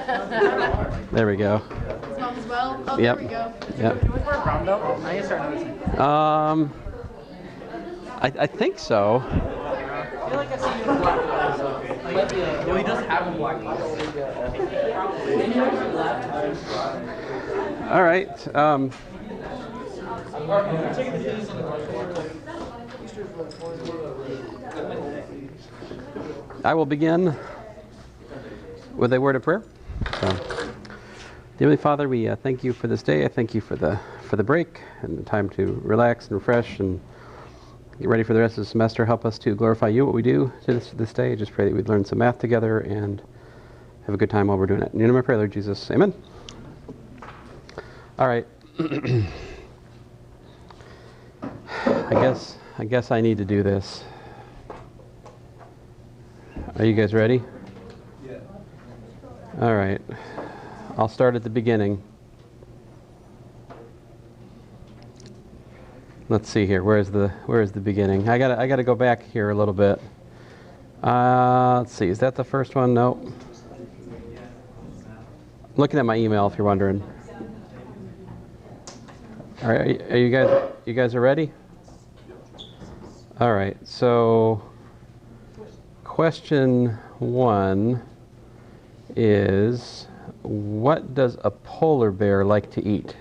There we go. Smells as well. Oh, Yep. there we go. Yep. Do we wear brown though? I need to start noticing. I think so. I feel like I've seen you with black eyes. Well, he does have black eyes. All right. I will begin with a word of prayer. So, Heavenly Father, we thank you for this day. I thank you for the break and the time to relax and refresh and get ready for the rest of the semester. Help us to glorify you, what we do to this day. Just pray that we'd learn some math together and have a good time while we're doing it. In your name I pray, Lord Jesus. Amen. All right. I guess I need to do this. Are you guys ready? Yeah. All right. I'll start at the beginning. Let's see here. Where's the beginning? I gotta go back here a little bit. Let's see. Is that the first one? No. I'm looking at my email if you're wondering. All right. Are you guys are ready? All right. So question 1 is, what does a polar bear like to eat?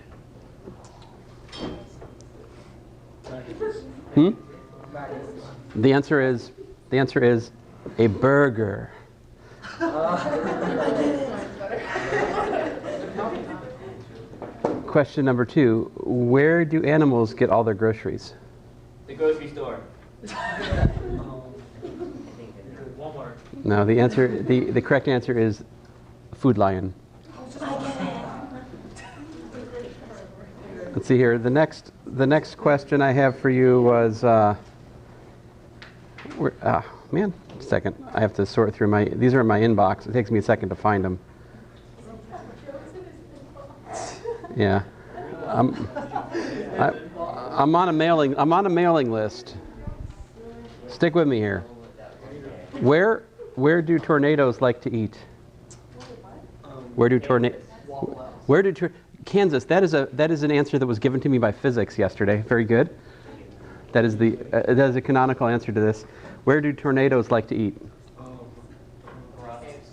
The answer is a burger. Question number 2, where do animals get all their groceries? The grocery store. Walmart. No, the correct answer is Food Lion. Let's see here. The next question I have for you was, man, a second. I have to sort through these are in my inbox. It takes me a second to find them. Yeah. I'm on a mailing list. Stick with me here. Where do tornadoes like to eat? Kansas. That is an answer that was given to me by physics yesterday. Very good. That is a canonical answer to this. Where do tornadoes like to eat?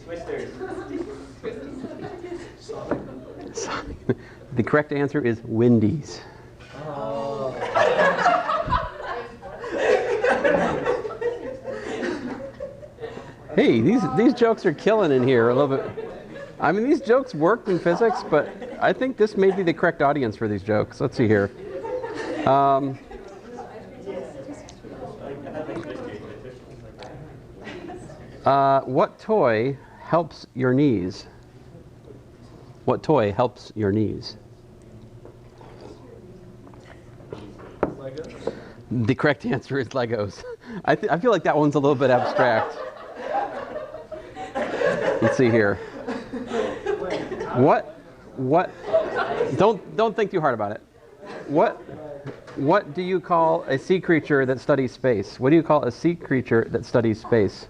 Twisters. The correct answer is Wendy's. Oh. Hey, these jokes are killing in here a little bit. I mean, these jokes worked in physics, but I think this may be the correct audience for these jokes. Let's see here. What toy helps your knees? What toy helps your knees? Legos? The correct answer is Legos. I feel like that one's a little bit abstract. Let's see here. What? Don't think too hard about it. What do you call a sea creature that studies space? What do you call a sea creature that studies space?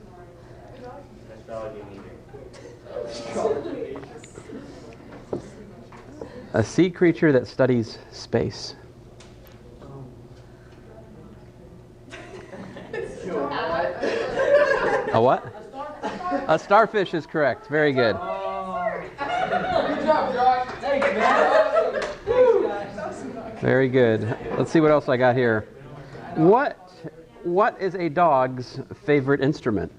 A sea creature that studies space. A what? A starfish is correct. Very good. Good job, Josh. Thanks, man. Very good. Let's see what else I got here. What is a dog's favorite instrument?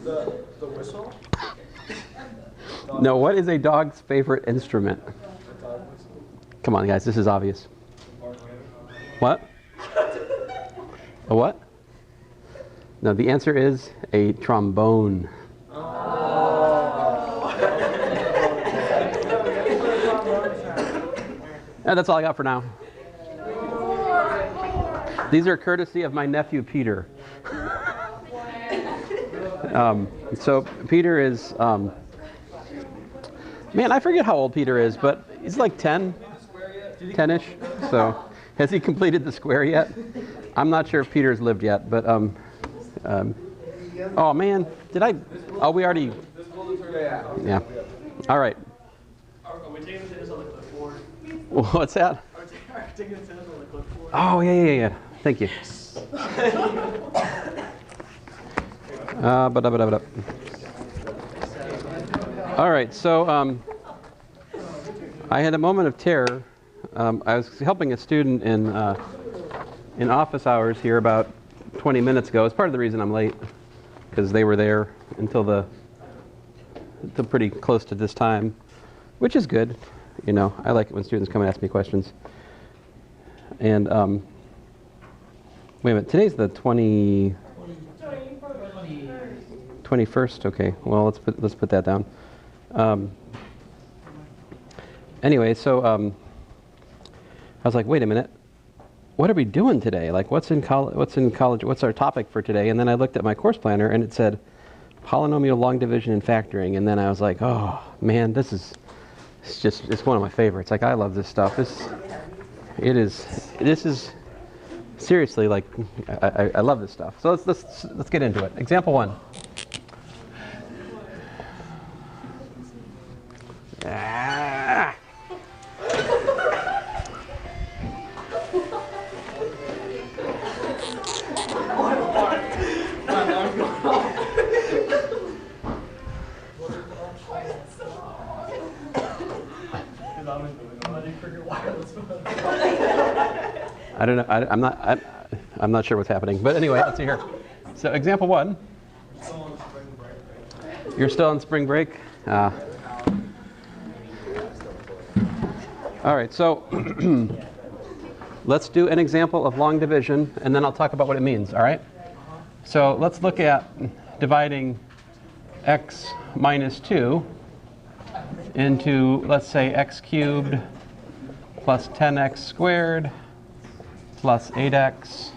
The whistle? No, what is a dog's favorite instrument? Come on, guys, this is obvious. What? A what? No, the answer is a trombone. And that's all I got for now. These are courtesy of my nephew, Peter. So Peter is, man, I forget how old Peter is, but he's like 10-ish. So has he completed the square yet? I'm not sure if Peter's lived yet, but Oh man, did I? Oh, we already. Yeah. All right. Are we taking attendance on the clipboard? What's that? Are we taking attendance on the clipboard? Oh yeah. Thank you. Ba-da-ba-da-ba-da. All right, so I had a moment of terror. I was helping a student in office hours here about 20 minutes ago. It's part of the reason I'm late, because they were there until pretty close to this time, which is good. You know, I like it when students come and ask me questions. And wait a minute, today's the 21st. Okay, well let's put that down. Anyway, so I was like, wait a minute, what are we doing today? Like, what's in college? What's our topic for today? And then I looked at my course planner, and it said polynomial long division and factoring. And then I was like, oh man, it's one of my favorites. Like, I love this stuff. This is seriously, like, I love this stuff. So let's get into it. Example 1. Ah. I don't know. I'm not sure what's happening. But anyway, let's see here. So example 1. You're still on spring break? All right, so let's do an example of long division, and then I'll talk about what it means, all right? So let's look at dividing x minus 2 into, let's say, x cubed plus 10x squared plus 8x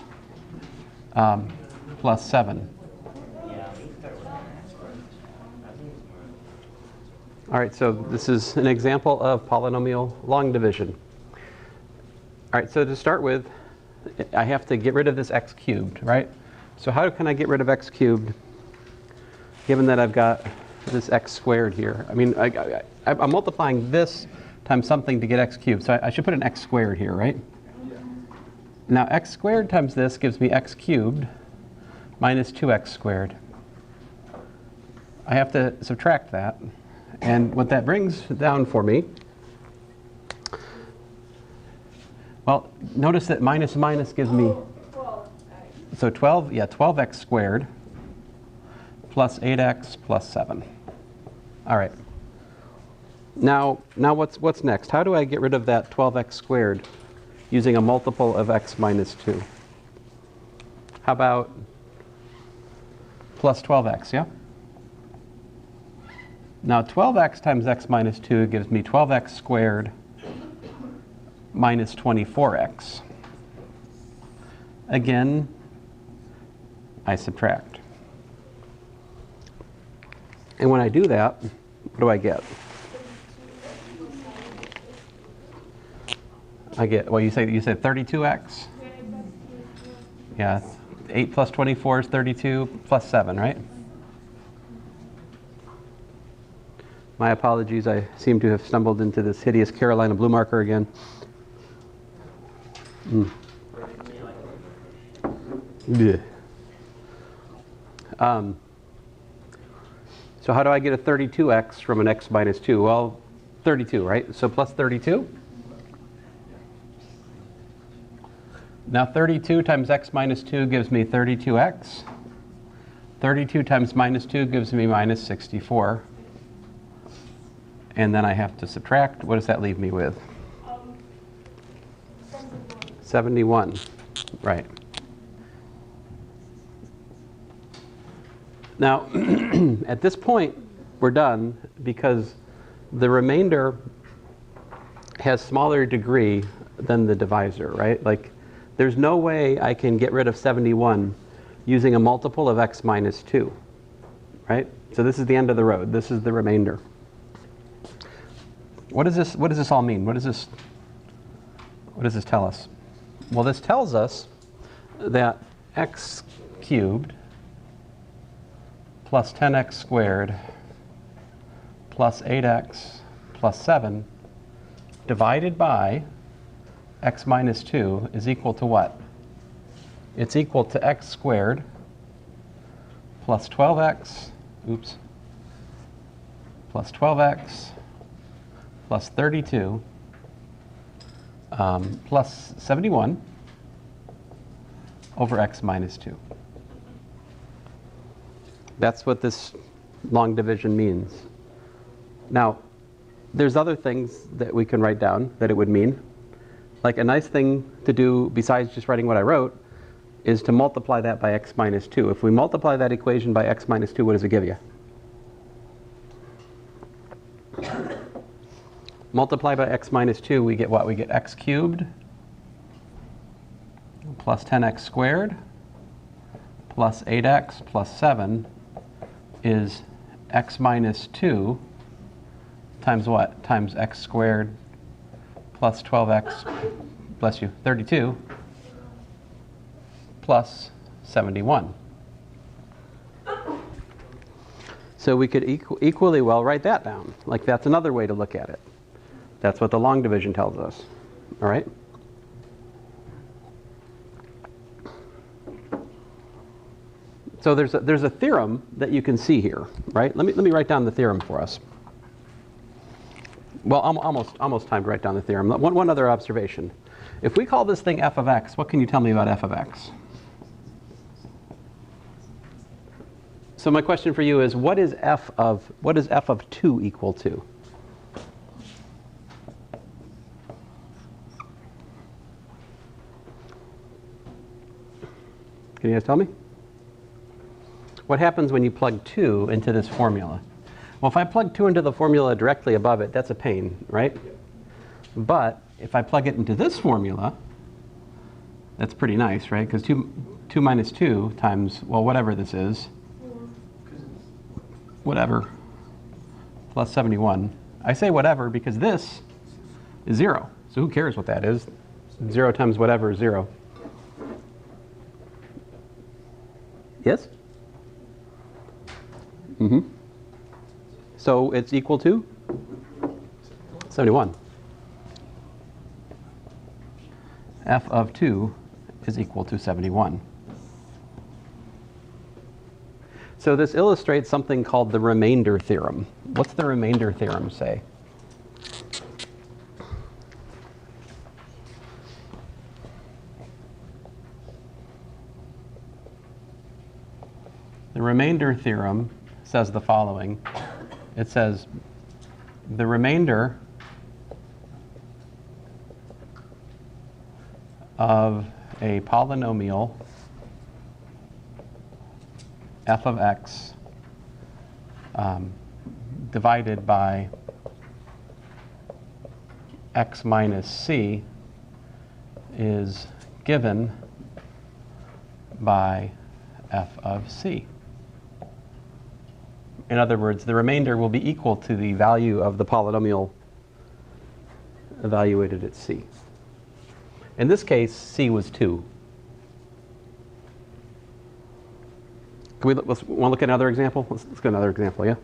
plus 7. All right, so this is an example of polynomial long division. All right, so to start with, I have to get rid of this x cubed, right? So how can I get rid of x cubed, given that I've got this x squared here? I mean, I'm multiplying this times something to get x cubed, so I should put an x squared here, right? Yeah. Now, x squared times this gives me x cubed minus 2x squared. I have to subtract that. And what that brings down for me, well, notice that minus minus gives me, so 12x squared plus 8x plus 7. All right. Now what's next? How do I get rid of that 12x squared using a multiple of x minus 2? How about plus 12x, yeah? Now 12x times x minus 2 gives me 12x squared minus 24x. Again, I subtract. And when I do that, what do I get? I get, well, you said 32x? Yeah, 8 plus 24 is 32 plus 7, right? My apologies, I seem to have stumbled into this hideous Carolina blue marker again. Yeah. So how do I get a 32x from an x minus 2? Well, 32, right? So plus 32. Now 32 times x minus 2 gives me 32x. 32 times minus 2 gives me minus 64. And then I have to subtract. What does that leave me with? 71. Right. Now, at this point, we're done because the remainder has smaller degree than the divisor, right? Like, there's no way I can get rid of 71 using a multiple of x minus 2, right? So this is the end of the road. This is the remainder. What does this all mean? What does this tell us? Well, this tells us that x cubed plus 10x squared plus 8x plus 7 divided by x minus 2 is equal to what? It's equal to x squared plus 12x, plus 12x plus 32 plus 71 over x minus 2. That's what this long division means. Now, there's other things that we can write down that it would mean. Like a nice thing to do besides just writing what I wrote is to multiply that by x minus 2. If we multiply that equation by x minus 2, what does it give you? Multiply by x minus 2, we get what? We get x cubed plus 10x squared plus 8x plus 7 is x minus 2 times what? Times x squared plus 12x, bless you, 32 plus 71. So we could equally well write that down. Like that's another way to look at it. That's what the long division tells us. All right? So there's a theorem that you can see here, right? Let me write down the theorem for us. Well, almost time to write down the theorem. One other observation. If we call this thing f of x, what can you tell me about f of x? So my question for you is, what is f of 2 equal to? Can you guys tell me? What happens when you plug 2 into this formula? Well, if I plug 2 into the formula directly above it, that's a pain, right? But if I plug it into this formula, that's pretty nice, right? Because 2 minus 2 times, well, whatever this is, whatever, plus 71. I say whatever because this is 0. So who cares what that is? 0 times whatever is 0. Yes? Mm-hmm. So it's equal to 71. F of 2 is equal to 71. So this illustrates something called the remainder theorem. What's the remainder theorem say? The remainder theorem says the following. It says the remainder of a polynomial f of x divided by x minus c is given by f of c. In other words, the remainder will be equal to the value of the polynomial evaluated at c. In this case, c was 2. Can we want to look at another example? Let's get another example, yeah?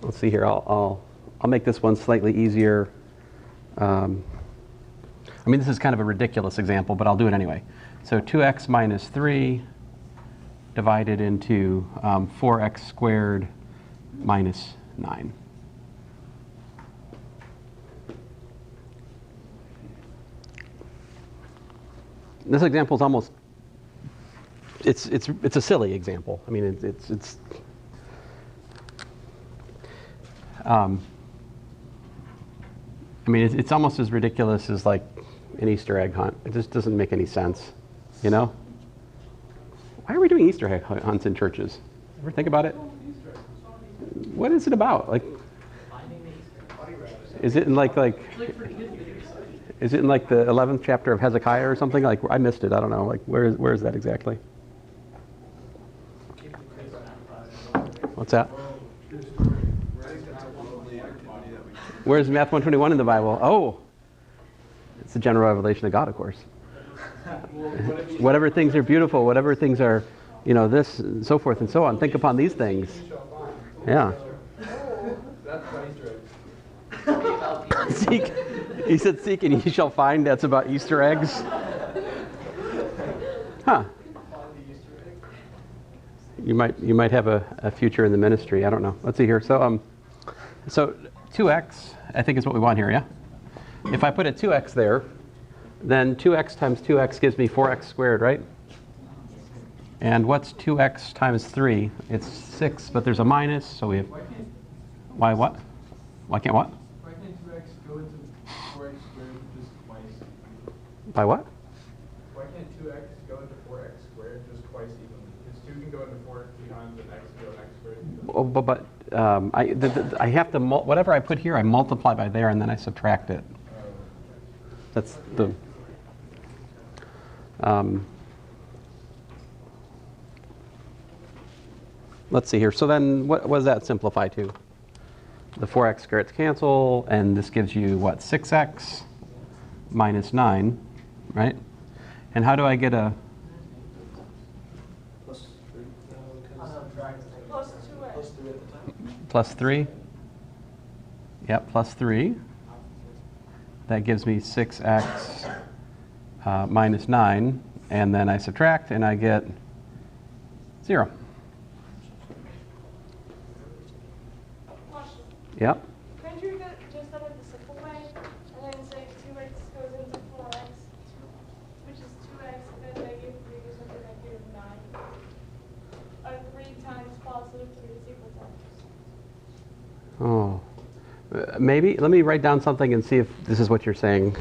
Let's see here. I'll make this one slightly easier. I mean, this is kind of a ridiculous example, but I'll do it anyway. So 2x minus 3 divided into 4x squared minus 9. This example is almost, it's a silly example. I mean, it's almost as ridiculous as like an Easter egg hunt. It just doesn't make any sense, you know? Why are we doing Easter egg hunts in churches? Ever think about it? What is it about? Like, is it in is it in like the 11th chapter of Hezekiah or something? Like, I missed it. I don't know. Like, where is that exactly? What's that? Where's Math 121 in the Bible? Oh, it's the general revelation of God, of course. Whatever things are beautiful, whatever things are, you know, this, and so forth and so on. Think upon these things. Yeah. That's my Easter egg. Seek. He said, seek and ye shall find. That's about Easter eggs. Huh. You might have a future in the ministry. I don't know. Let's see here. So 2x, I think is what we want here, yeah? If I put a 2x there, then 2x times 2x gives me 4x squared, right? And what's 2x times 3? It's 6, but there's a minus, so we have... Why what? Why can't what? Why can't 2x go into 4x squared just twice? By what? Why can't 2x go into 4x squared just twice evenly? Because 2 can go into 4 3 times and x can go x squared. Oh, but I have to, whatever I put here, I multiply by there and then I subtract it. That's the... let's see here. So then what does that simplify to? The 4x squareds cancel, and this gives you, what, 6x minus 9, right? And how do I get a... Plus 3. Plus 2x. Plus 3 at the time. Plus 3? Yep, plus 3. That gives me 6x minus 9, and then I subtract, and I get 0. Question. Yep. Couldn't you just done it the simple way and then say 2x goes into 4x, which is 2x, and then negative 3 goes into negative 9? Or 3 times positive 3 is equal to x. Oh. Maybe, let me write down something and see if this is what you're saying.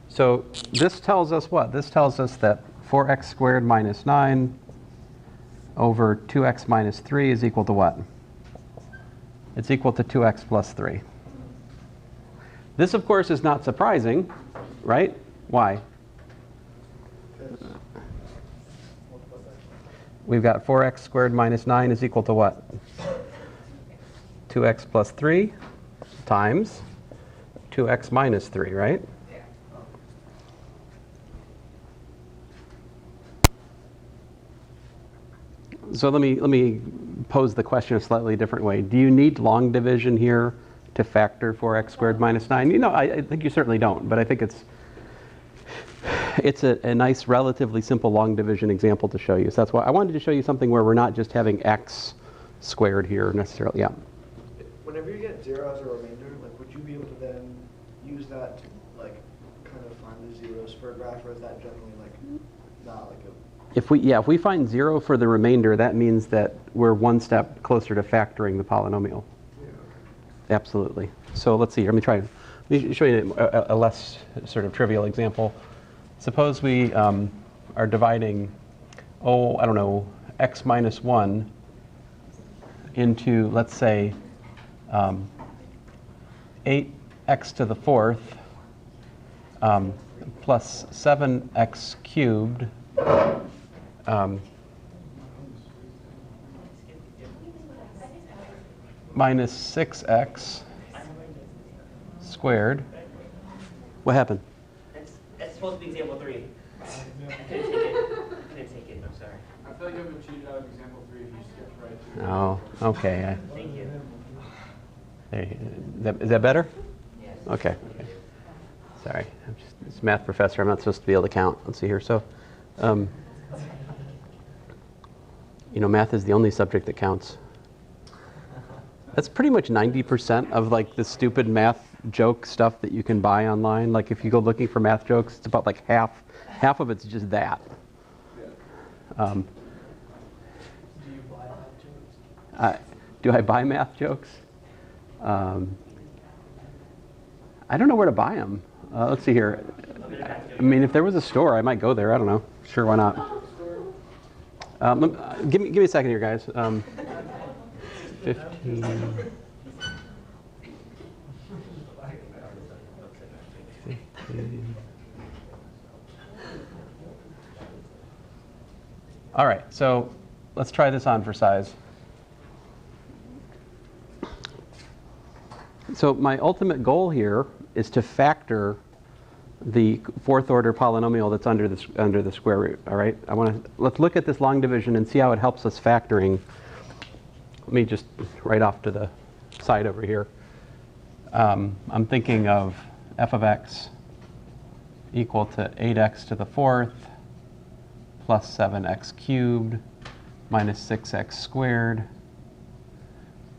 So this tells us what? This tells us that 4x squared minus 9 over 2x minus 3 is equal to what? It's equal to 2x plus 3. This, of course, is not surprising, right? Why? We've got 4x squared minus 9 is equal to what? 2x plus 3 times 2x minus 3, right? So let me pose the question a slightly different way. Do you need long division here to factor 4x squared minus 9? You know, I think you certainly don't, but I think it's a nice, relatively simple long division example to show you. So that's why I wanted to show you something where we're not just having x squared here necessarily. Yeah. Whenever you get 0 as a remainder, like, would you be able to then use that to, like, kind of find the zeros for a graph, or is that generally, like, not like a... If we find 0 for the remainder, that means that we're one step closer to factoring the polynomial. Yeah. Absolutely. So let's see. Let me show you a less sort of trivial example. Suppose we are dividing, I don't know, x minus 1 into, let's say, 8x to the 4th plus 7x cubed minus 6x squared. What happened? That's supposed to be example 3. I couldn't take it. I'm sorry. I feel like you haven't cheated out of example 3 if you skipped right to Oh, okay. Thank you. Is that better? Yes. Okay. Sorry, I'm just this math professor. I'm not supposed to be able to count. Let's see here. So, you know, math is the only subject that counts. That's pretty much 90% of like the stupid math joke stuff that you can buy online. Like if you go looking for math jokes, it's about like half of it's just that. Do you buy that jokes? Do I buy math jokes? I don't know where to buy them. Let's see here. I mean, if there was a store, I might go there. I don't know. Sure, why not? Give me a second here, guys. 15. 15. All right, so let's try this on for size. So my ultimate goal here is to factor the fourth order polynomial that's under the square root. All right, let's look at this long division and see how it helps us factoring. Let me just write off to the side over here. I'm thinking of f of x equal to 8x to the fourth plus 7x cubed minus 6x squared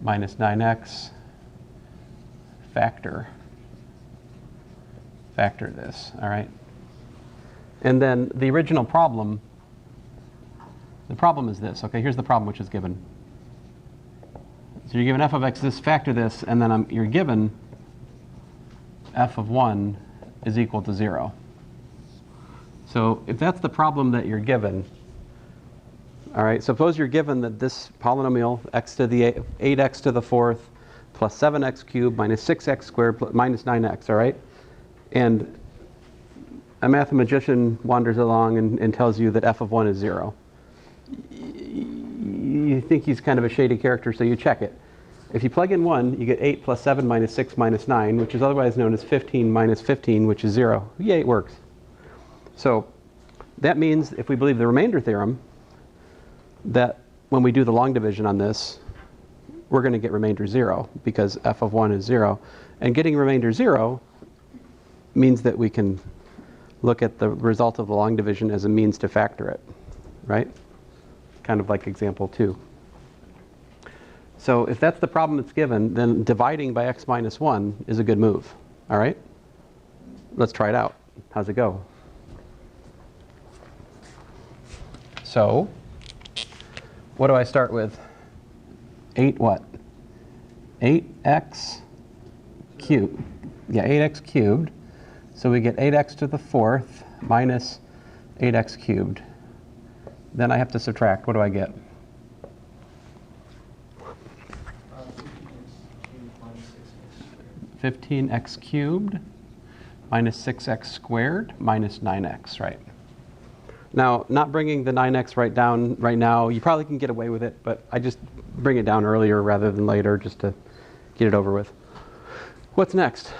minus 9x. Factor this, all right? And then the original problem, the problem is this. Okay, here's the problem which is given. So you're given f of x, this, factor this, and then you're given f of 1 is equal to 0. So if that's the problem that you're given, all right, suppose you're given that this polynomial x to the 8x to the fourth plus 7x cubed minus 6x squared minus 9x, all right? And a mathematician wanders along and tells you that f of 1 is 0. You think he's kind of a shady character, so you check it. If you plug in 1, you get 8 plus 7 minus 6 minus 9, which is otherwise known as 15 minus 15, which is 0. Yay, it works. So that means, if we believe the remainder theorem, that when we do the long division on this, we're going to get remainder 0, because f of 1 is 0. And getting remainder 0 means that we can look at the result of the long division as a means to factor it, right? Kind of like example 2. So if that's the problem that's given, then dividing by x minus 1 is a good move, all right? Let's try it out. How's it go? So what do I start with? 8 what? 8x cubed. Yeah, 8x cubed. So we get 8x to the fourth minus 8x cubed. Then I have to subtract. What do I get? 15x cubed minus 6x squared minus 9x, right? Now, not bringing the 9x right down right now, you probably can get away with it, but I just bring it down earlier rather than later just to get it over with. What's next?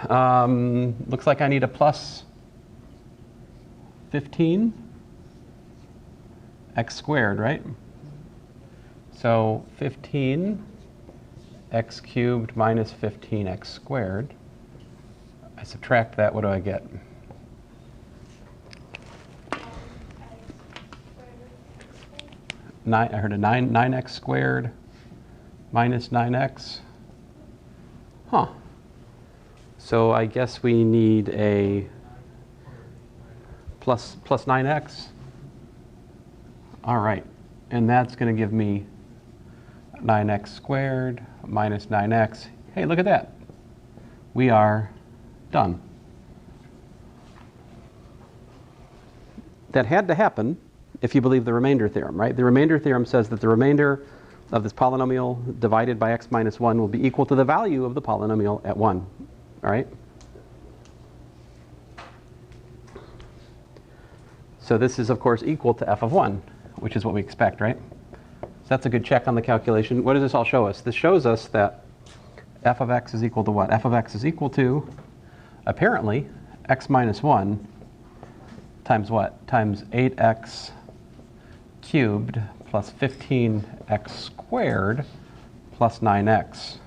Looks like I need a plus 15 x squared, right? So 15 x cubed minus 15x squared. I subtract that, what do I get? I heard a 9x squared minus 9x. Huh. So I guess we need a plus 9x. All right. And that's going to give me 9x squared minus 9x. Hey, look at that. We are done. That had to happen if you believe the remainder theorem, right? The remainder theorem says that the remainder of this polynomial divided by x minus 1 will be equal to the value of the polynomial at 1, all right? So this is, of course, equal to f of 1, which is what we expect, right? So that's a good check on the calculation. What does this all show us? This shows us that f of x is equal to what? F of x is equal to, apparently, x minus 1 times what? Times 8x cubed plus 15x squared plus 9x,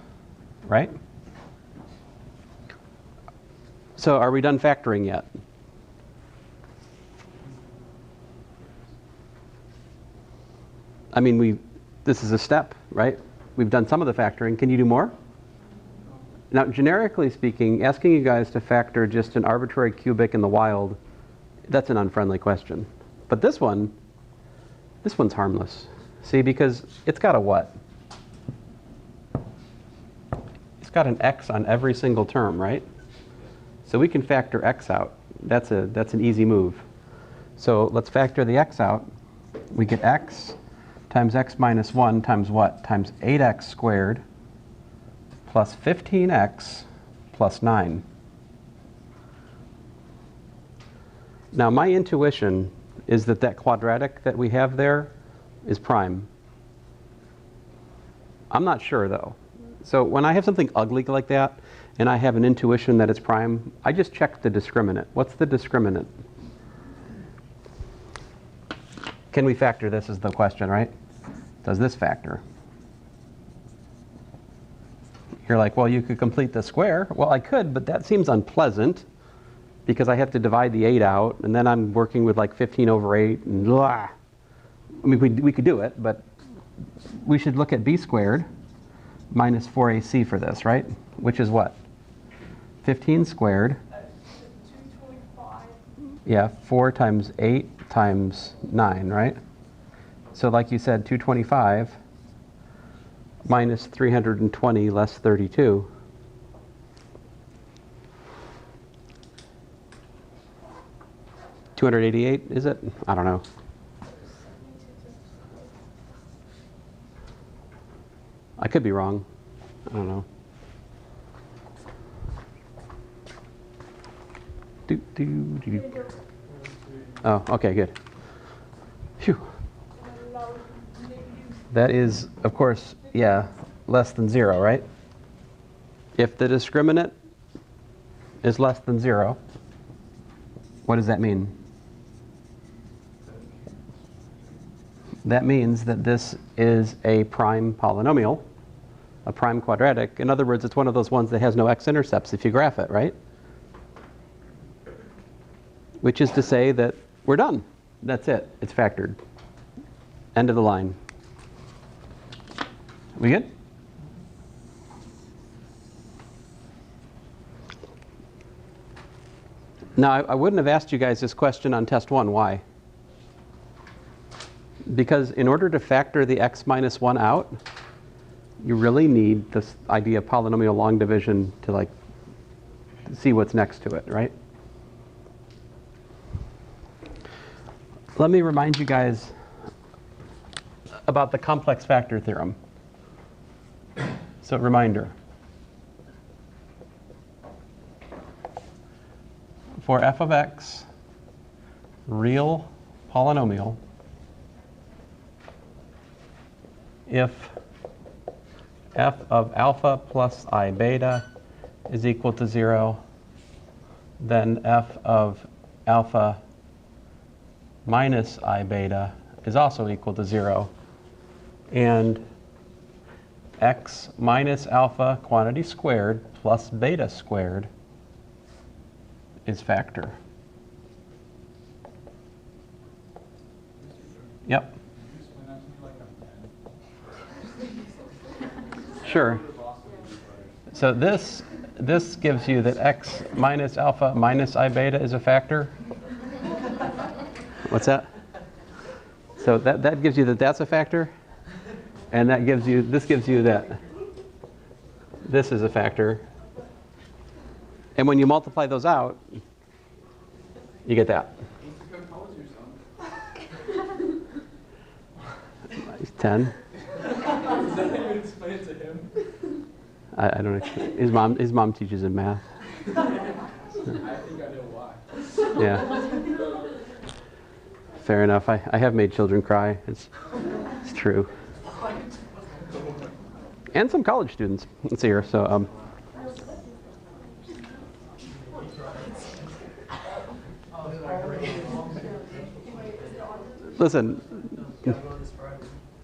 right? So are we done factoring yet? I mean, this is a step, right? We've done some of the factoring. Can you do more? Now, generically speaking, asking you guys to factor just an arbitrary cubic in the wild, that's an unfriendly question. But this one's harmless. See, because it's got a what? It's got an x on every single term, right? So we can factor x out. That's an easy move. So let's factor the x out. We get x times x minus 1 times what? Times 8x squared plus 15x plus 9. Now, my intuition is that that quadratic that we have there is prime. I'm not sure, though. So when I have something ugly like that, and I have an intuition that it's prime, I just check the discriminant. What's the discriminant? Can we factor this is the question, right? Does this factor? You're like, well, you could complete the square. Well, I could, but that seems unpleasant because I have to divide the 8 out, and then I'm working with like 15 over 8, and blah. I mean, we could do it, but we should look at b squared minus 4ac for this, right? Which is what? 15 squared. 225. Yeah, 4 times 8 times 9, right? So like you said, 225 minus 320 less 32. $288, is it? I don't know. I could be wrong. I don't know. Oh, okay, good. Phew. That is, of course, yeah, less than 0, right? If the discriminant is less than 0, what does that mean? That means that this is a prime polynomial, a prime quadratic. In other words, it's one of those ones that has no x-intercepts if you graph it, right? Which is to say that we're done. That's it. It's factored. End of the line. We good? Now, I wouldn't have asked you guys this question on test 1. Why? Because in order to factor the x minus 1 out, you really need this idea of polynomial long division to like see what's next to it, right? Let me remind you guys about the complex factor theorem. So reminder. For f of x, real polynomial, if f of alpha plus I beta is equal to 0, then f of alpha minus I beta is also equal to 0. And x minus alpha quantity squared plus beta squared is factor. Yep. Sure. So this gives you that x minus alpha minus I beta is a factor. What's that? So that gives you that that's a factor, and that gives you, this gives you that this is a factor. And when you multiply those out, you get that. He's 10. I don't know. His mom teaches him math. I think I know why. Yeah. Fair enough. I have made children cry. It's true. And some college students. Let's see here. So listen.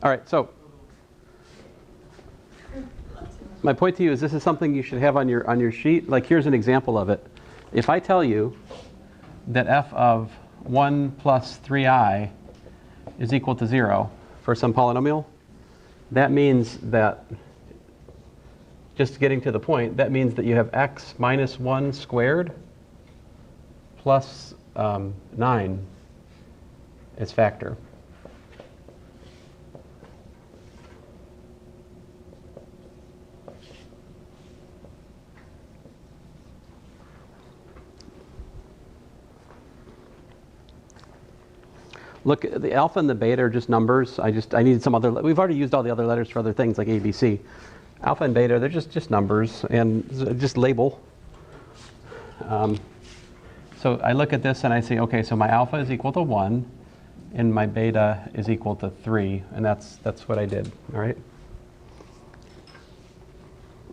All right. So my point to you is this is something you should have on your sheet. Like here's an example of it. If I tell you that f of 1 plus 3i is equal to 0 for some polynomial, that means that, just getting to the point, that means that you have x minus 1 squared plus 9 as factor. Look, the alpha and the beta are just numbers. I needed some other, we've already used all the other letters for other things like A, B, C. Alpha and beta, they're just numbers and just label. So I look at this and I say, okay, so my alpha is equal to 1 and my beta is equal to 3, and that's what I did, all right?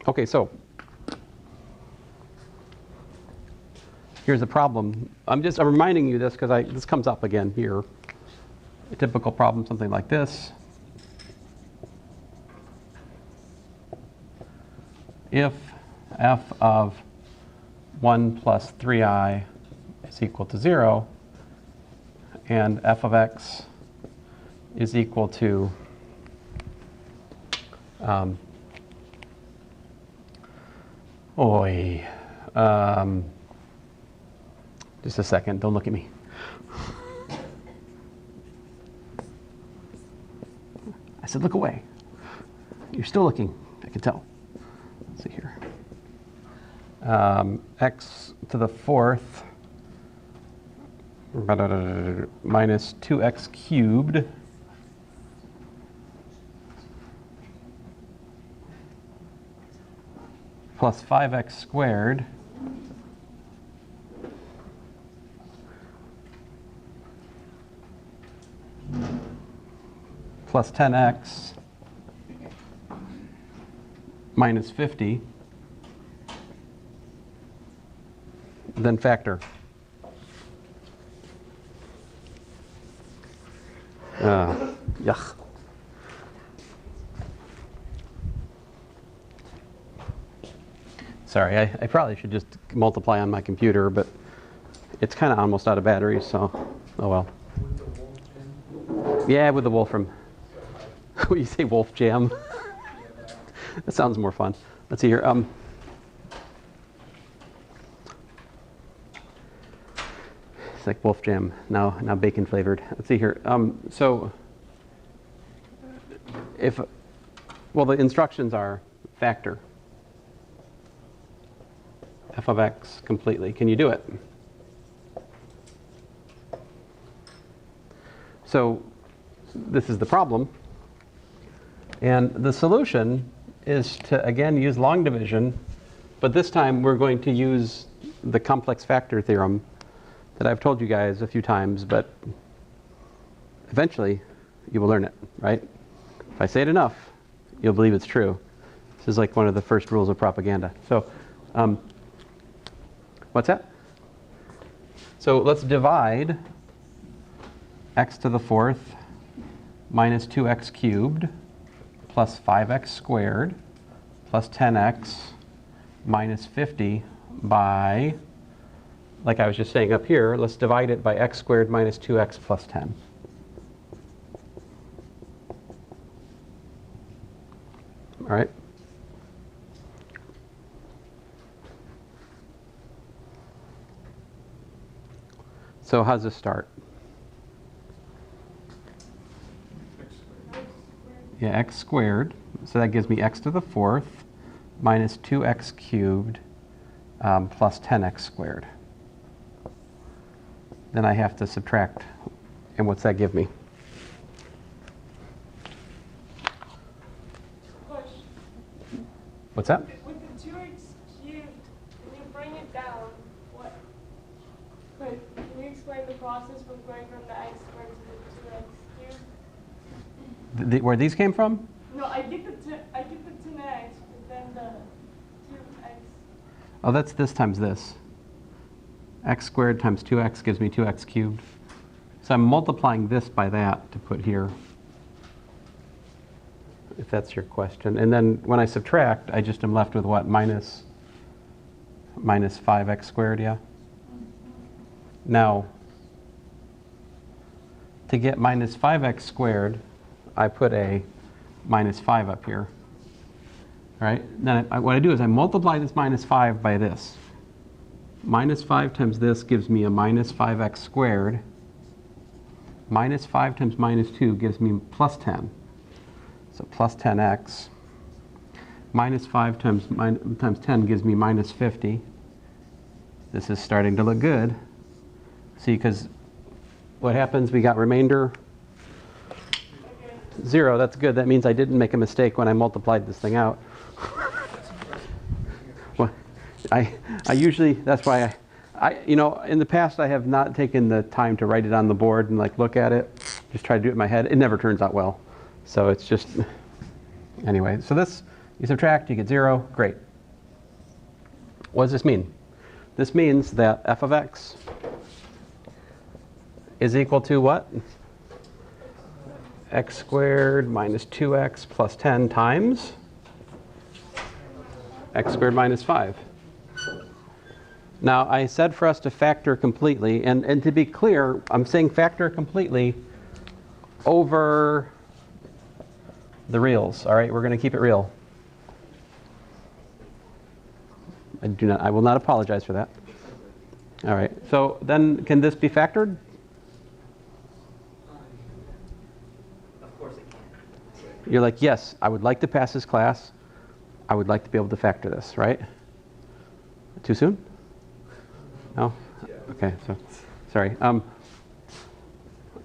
Okay, so here's the problem. I'm reminding you this because this comes up again here. A typical problem, something like this. If f of 1 plus 3i is equal to 0, and f of x is equal to just a second, don't look at me. I said look away. You're still looking, I can tell. Let's see here. X to the fourth minus 2x cubed plus 5x squared plus 10x minus 50, then factor. Yuck. Sorry, I probably should just multiply on my computer, but it's kind of almost out of batteries, so oh well. Yeah, with the Wolfram. What you say, Wolf Jam? That sounds more fun. Let's see here. It's like Wolf Jam now bacon flavored. Let's see here. So the instructions are factor f of x completely. Can you do it? So this is the problem. And the solution is to, again, use long division. But this time, we're going to use the complex factor theorem that I've told you guys a few times. But eventually, you will learn it, right? If I say it enough, you'll believe it's true. This is like one of the first rules of propaganda. So what's that? So let's divide x to the fourth minus 2x cubed plus 5x squared plus 10x minus 50 by, like I was just saying up here, let's divide it by x squared minus 2x plus 10. All right. So how does this start? Yeah, x squared. So that gives me x to the fourth minus 2x cubed plus 10x squared. Then I have to subtract. And what's that give me? What's that? With the 2x cubed, when you bring it down, what? Wait, can you explain the process from going from the x squared to the 2x cubed? Where these came from? No, I get the 10x, but then the 2x. Oh, that's this times this. X squared times 2x gives me 2x cubed. So I'm multiplying this by that to put here, if that's your question. And then when I subtract, I just am left with what? Minus 5x squared, yeah? Now, to get minus 5x squared, I put a minus 5 up here. All right? Then what I do is I multiply this minus 5 by this. Minus 5 times this gives me a minus 5x squared. Minus 5 times minus 2 gives me plus 10. So plus 10x. Minus 5 times 10 gives me minus 50. This is starting to look good. See, because what happens, we got remainder 0. That's good. That means I didn't make a mistake when I multiplied this thing out. Well, I usually, that's why in the past I have not taken the time to write it on the board and like look at it. Just try to do it in my head. It never turns out well. So it's just, anyway. So this, you subtract, you get 0. Great. What does this mean? This means that f of x is equal to what? X squared minus 2x plus 10 times x squared minus 5. Now, I said for us to factor completely, and to be clear, I'm saying factor completely over the reals. All right, we're going to keep it real. I will not apologize for that. All right, so then can this be factored? Of course it can. You're like, yes, I would like to pass this class. I would like to be able to factor this, right? Too soon? No? Okay, so sorry. I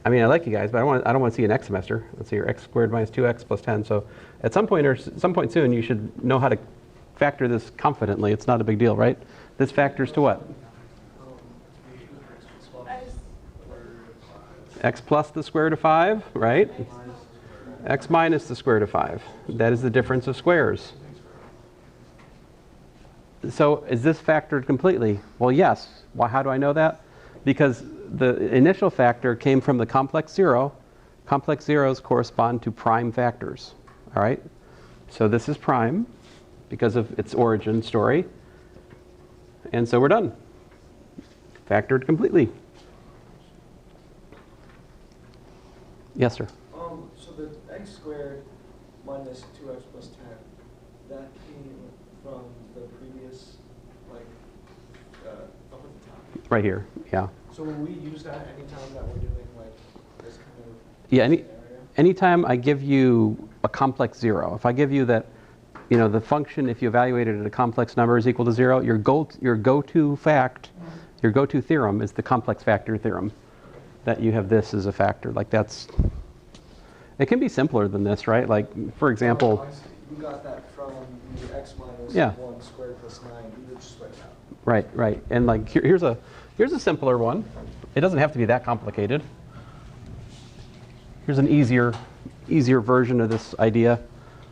mean, I like you guys, but I don't want to see you next semester. Let's see, your x squared minus 2x plus 10. So at some point soon, you should know how to factor this confidently. It's not a big deal, right? This factors to what? X plus the square root of 5, right? X minus the square root of 5. That is the difference of squares. So is this factored completely? Well, yes. Why? How do I know that? Because the initial factor came from the complex zero. Complex zeros correspond to prime factors. All right? So this is prime because of its origin story. And so we're done. Factored completely. Yes, sir. So the x squared minus 2x plus 10, that came from the previous, like, up at the top. Right here, yeah. So when we use that anytime that we're doing like this kind of Yeah, scenario? anytime I give you a complex zero, if I give you that, you know, the function, if you evaluate it at a complex number is equal to 0, your go-to theorem is the complex factor theorem. That you have this as a factor. Like that's, it can be simpler than this, right? Like, for example, You got that from the x minus Yeah. 1 squared plus 9. You would just write that. right. And like here's a simpler one. It doesn't have to be that complicated. Here's an easier version of this idea.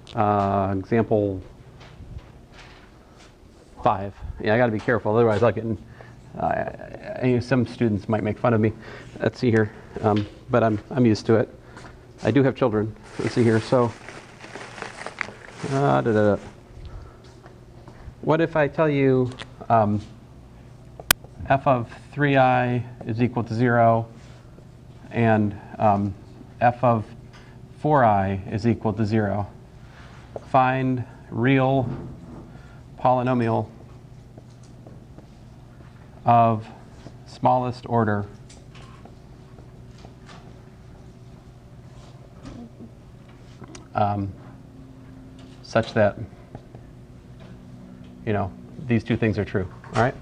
Example 5. Yeah, I got to be careful, otherwise I'll get in. Some students might make fun of me. Let's see here, but I'm used to it. I do have children. Let's see here. So, what if I tell you f of 3i is equal to 0, and f of 4i is equal to 0? Find real polynomial of smallest order such that, you know, these two things are true. All right?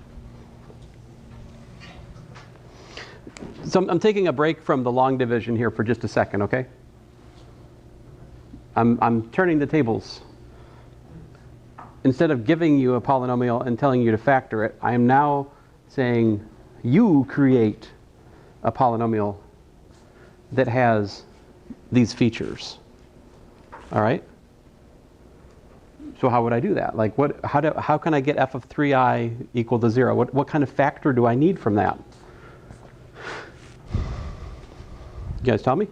So I'm taking a break from the long division here for just a second, okay? I'm turning the tables. Instead of giving you a polynomial and telling you to factor it, I am now saying you create a polynomial that has these features. All right? So how would I do that? Like, how can I get f of 3i equal to 0? What kind of factor do I need from that? You guys tell me?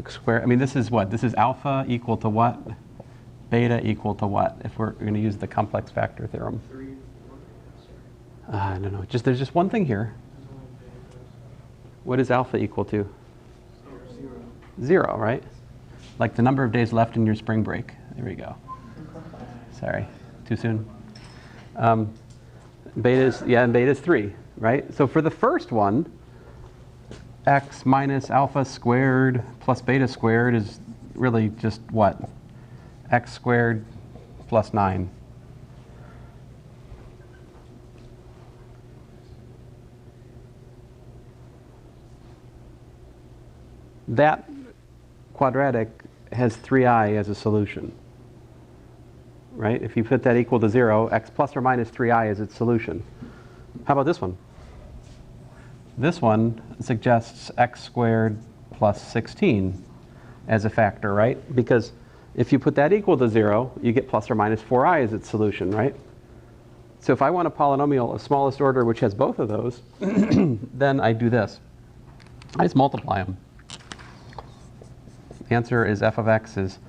Square. I mean, this is what? This is alpha equal to what? Beta equal to what? If we're going to use the complex factor theorem. 3, 1, I don't know. There's just one thing here. What is alpha equal to? 0. 0, right? Like the number of days left in your spring break. There we go. Sorry, too soon. Beta is 3, right? So for the first one, x minus alpha squared plus beta squared is really just what? X squared plus 9. That quadratic has 3i as a solution, right? If you put that equal to 0, x plus or minus 3i is its solution. How about this one? This one suggests x squared plus 16 as a factor, right? Because if you put that equal to 0, you get plus or minus 4i as its solution, right? So if I want a polynomial of smallest order which has both of those, then I do this. I just multiply them. The answer is f of x is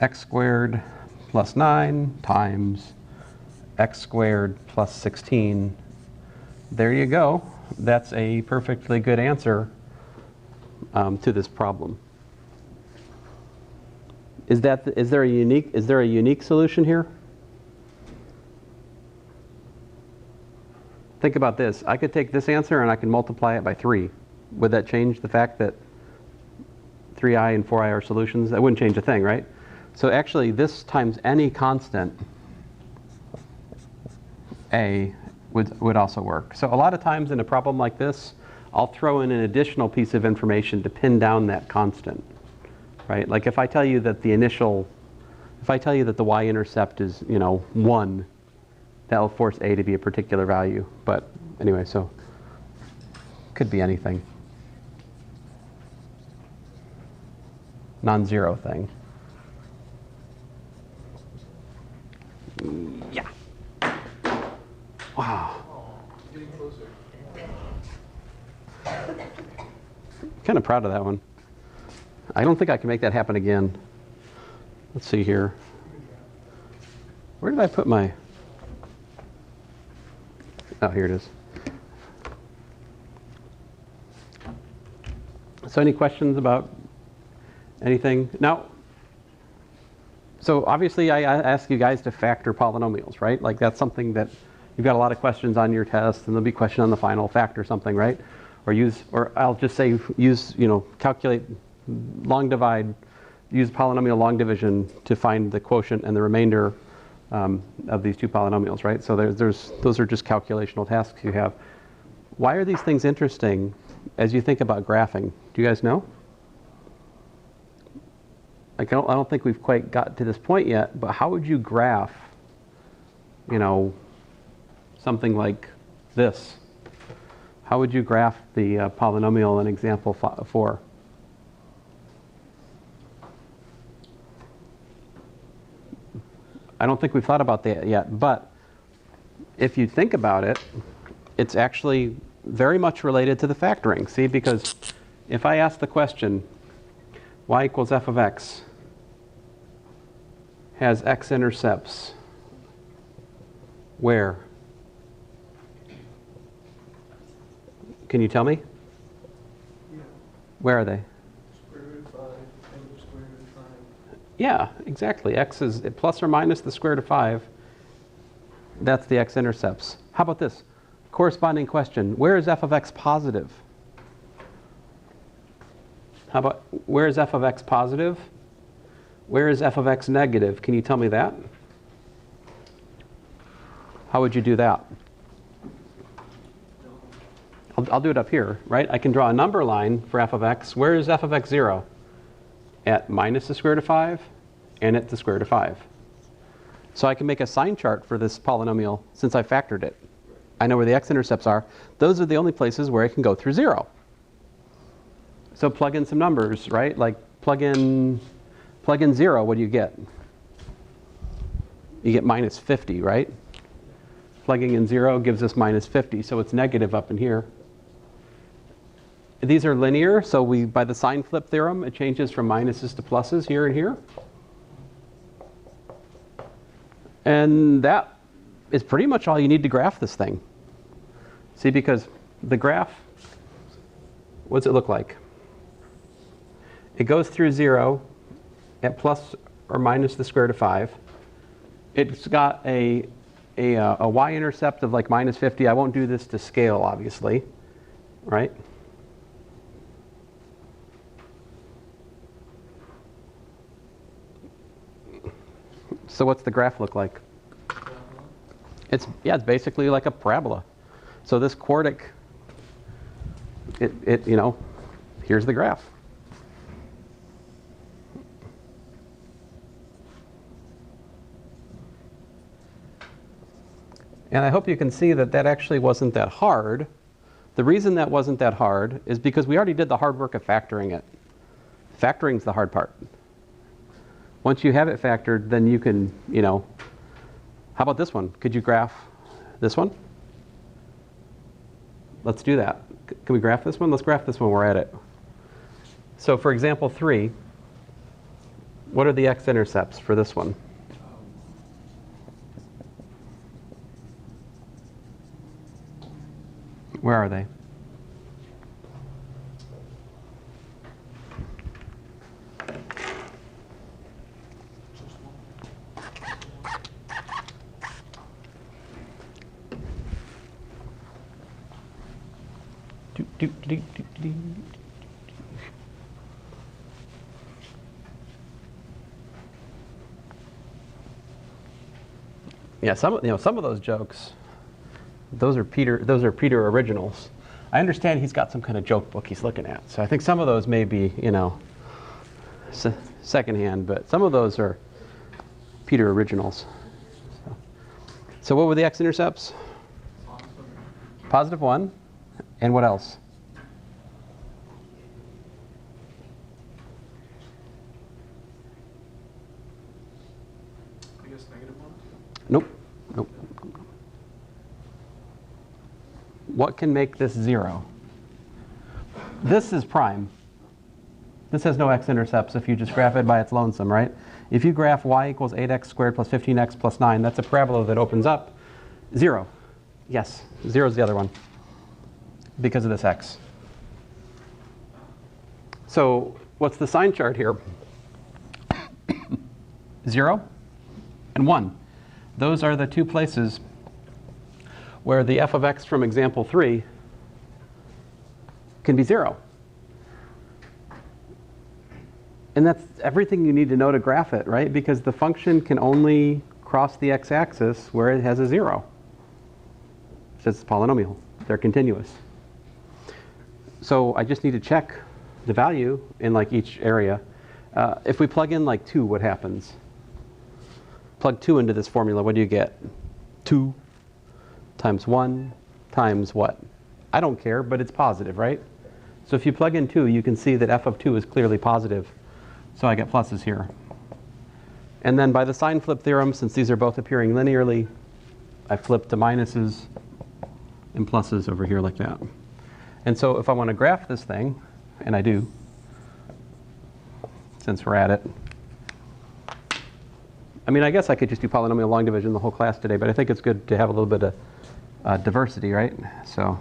x squared plus 9 times x squared plus 16. There you go. That's a perfectly good answer to this problem. Is there a unique solution here? Think about this. I could take this answer and I can multiply it by 3. Would that change the fact that 3i and 4i are solutions? That wouldn't change a thing, right? So actually, this times any constant a would also work. So a lot of times in a problem like this, I'll throw in an additional piece of information to pin down that constant, right? Like if I tell you that if I tell you that the y-intercept is, 1, that will force a to be a particular value. But anyway, so could be anything. Non-zero thing. Yeah. Wow. Getting closer. Kind of proud of that one. I don't think I can make that happen again. Let's see here. Where did I put my... Oh, here it is. So any questions about anything? Now, so obviously I ask you guys to factor polynomials, right? Like that's something that you've got a lot of questions on your test, and there'll be a question on the final, factor something, right? Or I'll just say calculate long divide, use polynomial long division to find the quotient and the remainder of these two polynomials, right? So those are just calculational tasks you have. Why are these things interesting as you think about graphing? Do you guys know? Like I don't think we've quite got to this point yet, but how would you graph, something like this? How would you graph the polynomial in example 4? I don't think we've thought about that yet, but if you think about it, it's actually very much related to the factoring. See, because if I ask the question, y equals f of x has x-intercepts where? Can you tell me? Yeah. Where are they? Square root of 5 and square root of 5. Yeah, exactly. X is plus or minus the square root of 5. That's the x-intercepts. How about this? Corresponding question. Where is f of x positive? How about, where is f of x positive? Where is f of x negative? Can you tell me that? How would you do that? I'll do it up here, right? I can draw a number line for f of x. Where is f of x 0? At minus the square root of 5 and at the square root of 5. So I can make a sign chart for this polynomial since I factored it. I know where the x-intercepts are. Those are the only places where I can go through 0. So plug in some numbers, right? Like plug in 0, what do you get? You get minus 50, right? Plugging in 0 gives us minus 50, so it's negative up in here. These are linear, so by the sign flip theorem, it changes from minuses to pluses here and here. And that is pretty much all you need to graph this thing. See, because the graph, what does it look like? It goes through 0 at plus or minus the square root of 5. It's got a y-intercept of like minus 50. I won't do this to scale, obviously, right? So what's the graph look like? It's basically like a parabola. So this quartic, here's the graph. And I hope you can see that actually wasn't that hard. The reason that wasn't that hard is because we already did the hard work of factoring it. Factoring's the hard part. Once you have it factored, then you can, how about this one? Could you graph this one? Let's do that. Can we graph this one? Let's graph this one while we're at it. So for example 3, what are the x-intercepts for this one? Where are they? Yeah, some of those jokes, those are Peter originals. I understand he's got some kind of joke book he's looking at, so I think some of those may be secondhand, but some of those are Peter originals. So what were the x-intercepts? Positive 1, and what else? I guess -1? Nope. What can make this 0? This is prime. This has no x-intercepts if you just graph it by its lonesome, right? If you graph y equals 8x squared plus 15x plus 9, that's a parabola that opens up 0. Yes, 0 is the other one because of this x. So what's the sign chart here? 0 and 1. Those are the two places where the f of x from example 3 can be 0. And that's everything you need to know to graph it, right? Because the function can only cross the x-axis where it has a 0. It's a polynomial. They're continuous. So I just need to check the value in like each area. If we plug in like 2, what happens? Plug 2 into this formula, what do you get? 2 times 1 times what? I don't care, but it's positive, right? So if you plug in 2, you can see that f of 2 is clearly positive. So I get pluses here. And then by the sign flip theorem, since these are both appearing linearly, I flip the minuses and pluses over here like that. And so if I want to graph this thing, and I do, since we're at it, I mean, I guess I could just do polynomial long division the whole class today, but I think it's good to have a little bit of diversity, right? So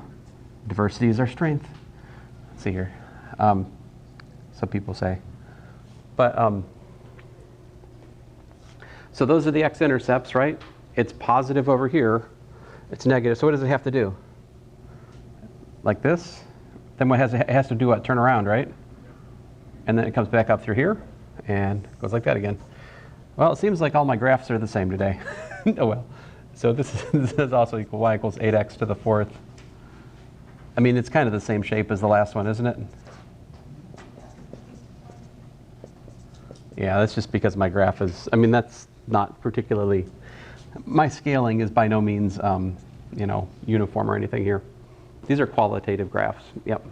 diversity is our strength. Let's see here. Some people say. But so those are the x-intercepts, right? It's positive over here. It's negative. So what does it have to do? Like this? Then it has to do what? Turn around, right? And then it comes back up through here and goes like that again. Well, it seems like all my graphs are the same today. Oh well. So this is also equal y equals 8x to the 4th. I mean, it's kind of the same shape as the last one, isn't it? Yeah, that's just because my graph is, I mean, that's not particularly, my scaling is by no means, uniform or anything here. These are qualitative graphs. Yep.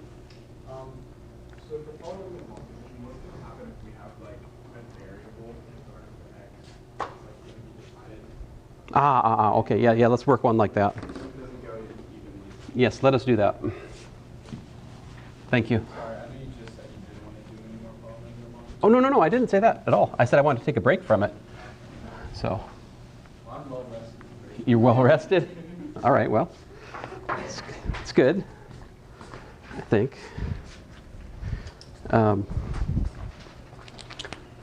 So for polynomial multiplication, what's going to happen if we have like a variable in front of x? Like going to be divided? Okay, yeah, let's work one like that. So it doesn't go evenly. Yes, let us do that. Thank you. Sorry, I know you just said you didn't want to do any more polynomial multiplication. Oh, no, I didn't say that at all. I said I wanted to take a break from it. So, Well, I'm well rested. you're well rested? All right, well, it's good, I think. All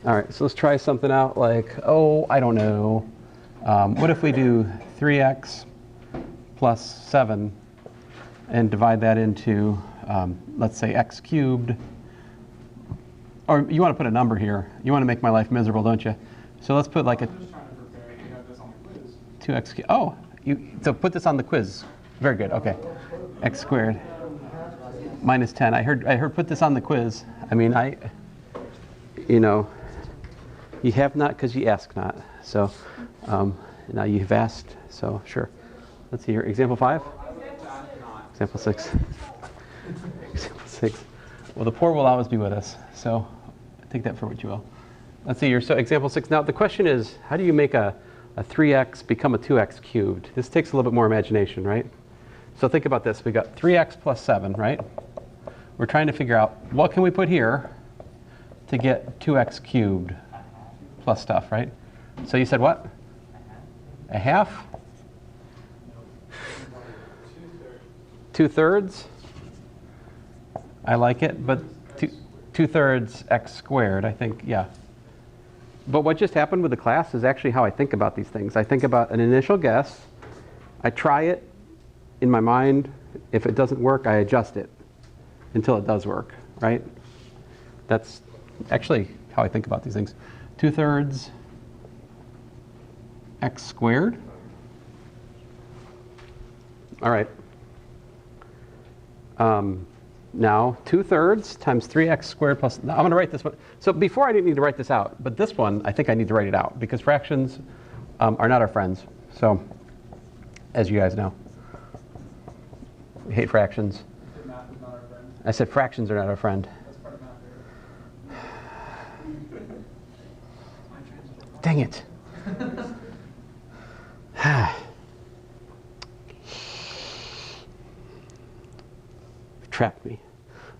right, so let's try something out like, I don't know. What if we do 3x plus 7 and divide that into, let's say, x cubed. Or you want to put a number here. You want to make my life miserable, don't you? So let's put like a I'm just trying to prepare. You have this on the quiz. 2x cubed. Oh, so put this on the quiz. Very good, okay. X squared minus 10. I heard put this on the quiz. I mean, you have not because you ask not. So now you have asked, so sure. Let's see here, example 5. Example 6. Example 6. Well, the poor will always be with us, so take that for what you will. Let's see here. So example 6. Now the question is, how do you make a 3x become a 2x cubed? This takes a little bit more imagination, right? So think about this. We got 3x plus 7, right? We're trying to figure out what can we put here to get 2x cubed plus stuff, right? So you said what? A half? 2/3? I like it, but 2/3 x squared, I think, yeah. But what just happened with the class is actually how I think about these things. I think about an initial guess, I try it in my mind. If it doesn't work, I adjust it until it does work, right? That's actually how I think about these things. 2/3 x squared. All right. Now 2/3 times 3x squared plus, now I'm going to write this one. So before I didn't need to write this out, but this one I think I need to write it out because fractions are not our friends. So as you guys know, we hate fractions. Math is not our friend. I said fractions are not our friend. That's part of math. Dang it. Trapped me.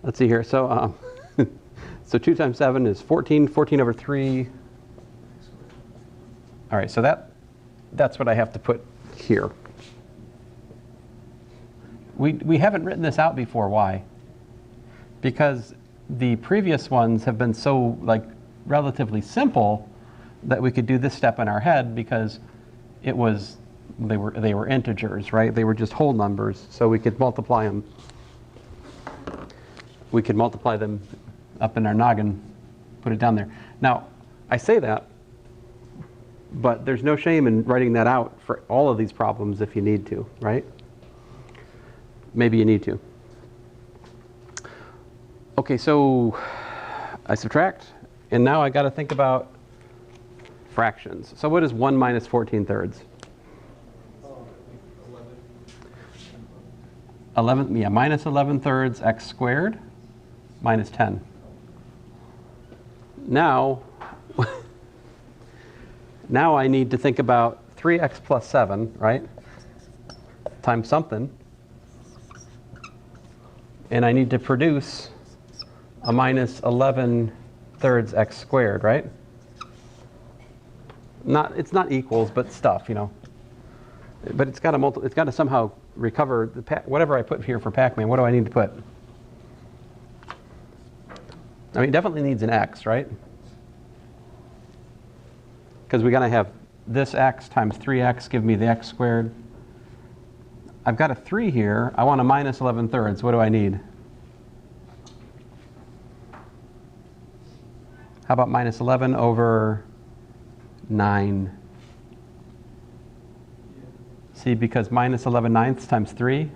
Let's see here. So, so 2 times 7 is 14. 14 over 3. All right, so that's what I have to put here. We haven't written this out before. Why? Because the previous ones have been so relatively simple that we could do this step in our head because they were integers, right? They were just whole numbers, so we could multiply them. We could multiply them up in our noggin, put it down there. Now, I say that, but there's no shame in writing that out for all of these problems if you need to, right? Maybe you need to. Okay, so I subtract, and now I got to think about fractions. So what is 1 minus 14/3? 11, yeah, minus 11/3 x squared minus 10. Now, now I need to think about 3x plus 7, right? Times something. And I need to produce a minus 11/3 x squared, right? It's not equals, but stuff, you know. But it's got to somehow recover whatever I put here for Pac-Man. What do I need to put? I mean, it definitely needs an x, right? Because we're going to have this x times 3x give me the x squared. I've got a 3 here. I want a minus 11/3. What do I need? How about minus 11 over 9? See, because minus 11/9 times 3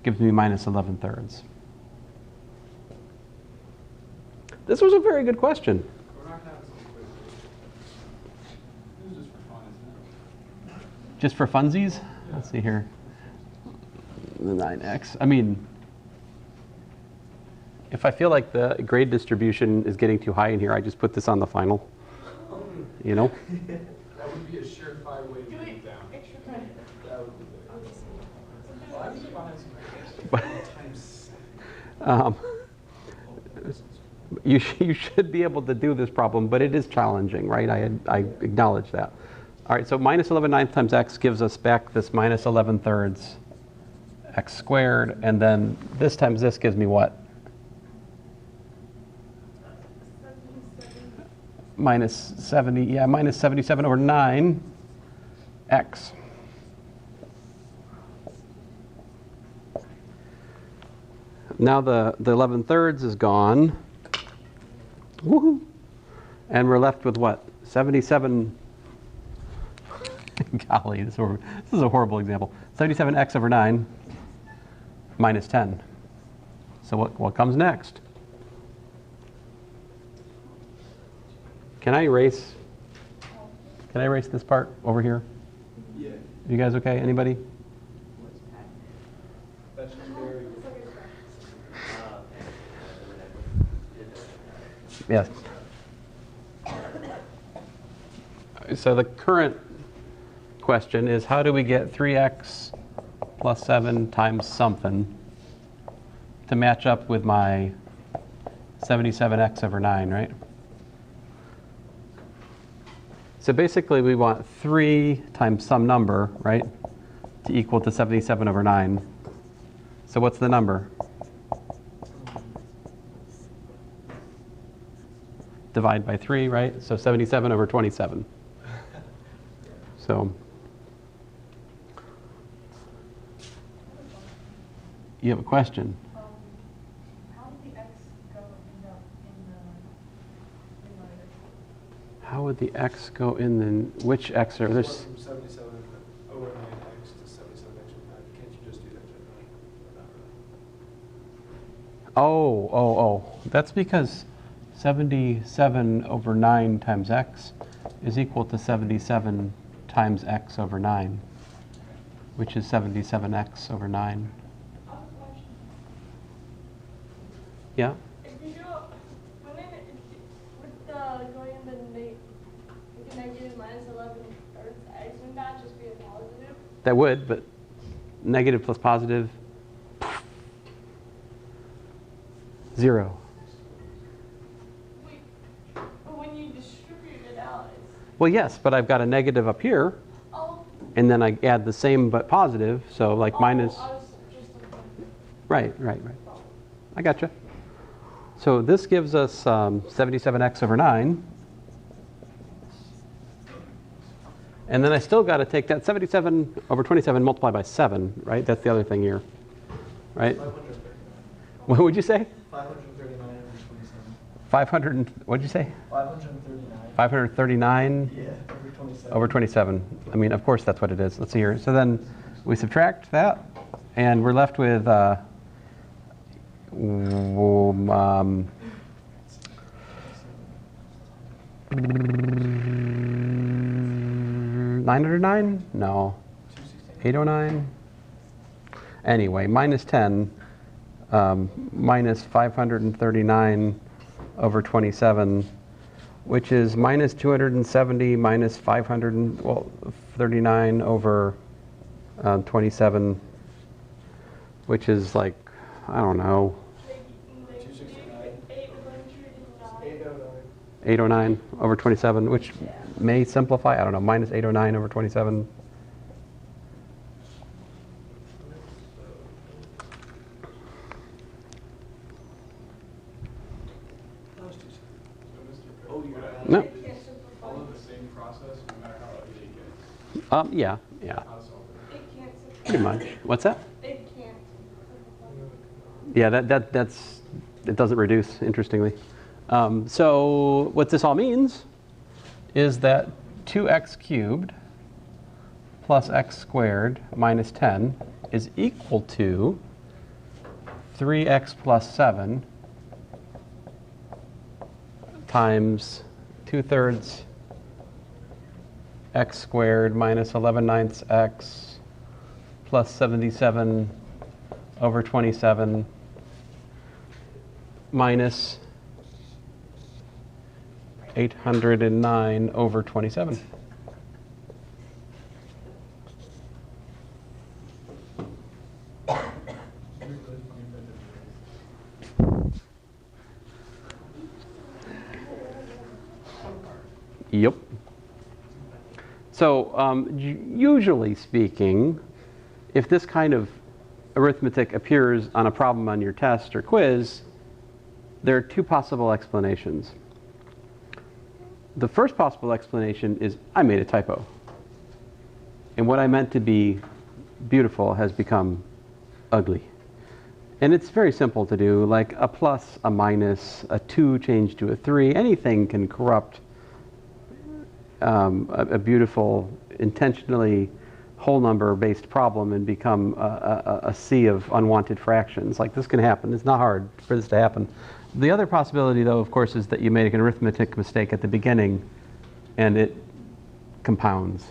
gives me minus 11/3. This was a very good question. We're not going to have this quiz. This is just for fun, isn't it? Just for funsies? Yeah. Let's see here. The 9x. I mean, if I feel like the grade distribution is getting too high in here, I just put this on the final. You know? That would be a surefire way to get it down. Extra credit. That would be good. Well, I think if I had some But- times You should be able to do this problem, but it is challenging, right? I acknowledge that. All right, so minus 11/9 times x gives us back this minus 11/3 x squared, and then this times this gives me what? Minus 70, yeah, minus 77 over 9 x. Now the 11/3 is gone. Woohoo! And we're left with what? 77. Golly, this is a horrible example. 77x over 9 minus 10. So what comes next? Can I erase this part over here? Yeah. You guys okay? Anybody? That's just very Yes. So the current question is, how do we get 3x plus 7 times something to match up with my 77x over 9, right? So basically we want 3 times some number, right, to equal to 77 over 9. So what's the number? Divide by 3, right? So 77 over 27. So you have a question? How did the x go end up in the numerator? How would the x go in the, which x are This this? from 77 over 9x to 77x over 9. Can't you just do that generally? Or not really? Oh. That's because 77 over 9 times x is equal to 77 times x over 9, which is 77x over 9. I have a question. Yeah? If you go, wouldn't it, with the going in the negative minus 11 thirds x, wouldn't that just be a positive? That would, but negative plus positive, 0. Wait, but when you distribute it out, it's, Well, yes, but I've got a negative up here, oh. and then I add the same but positive, so like minus, I was just looking. right. I gotcha. So this gives us 77x over 9. And then I still got to take that 77 over 27 multiplied by 7, right? That's the other thing here, right? 539. What would you say? 539 over 27. 500, and, what did you say? 539. 539 Yeah, over 27. over 27. I mean, of course that's what it is. Let's see here. So then we subtract that, and we're left with 909? No. 809? Anyway, minus 10 minus 539 over 27, which is minus 270 minus 539 over 27, which is like, I don't know, 809 over 27, which may simplify, I don't know, minus 809 over 27. Oh, you're right. No. Follow the same process no matter how ugly it gets. Yeah. How to solve it. It can't simplify. Pretty much. What's that? It can't simplify. Yeah, that's it doesn't reduce, interestingly. So what this all means is that 2x cubed plus x squared minus 10 is equal to 3x plus 7 times 2/3 x squared minus 11/9 x plus 77 over 27 minus 809 over 27. Yep. So usually speaking, if this kind of arithmetic appears on a problem on your test or quiz, there are two possible explanations. The first possible explanation is I made a typo. And what I meant to be beautiful has become ugly. And it's very simple to do, like a plus, a minus, a 2 changed to a 3. Anything can corrupt a beautiful, intentionally whole number based problem and become a sea of unwanted fractions. Like this can happen. It's not hard for this to happen. The other possibility, though, of course, is that you make an arithmetic mistake at the beginning and it compounds.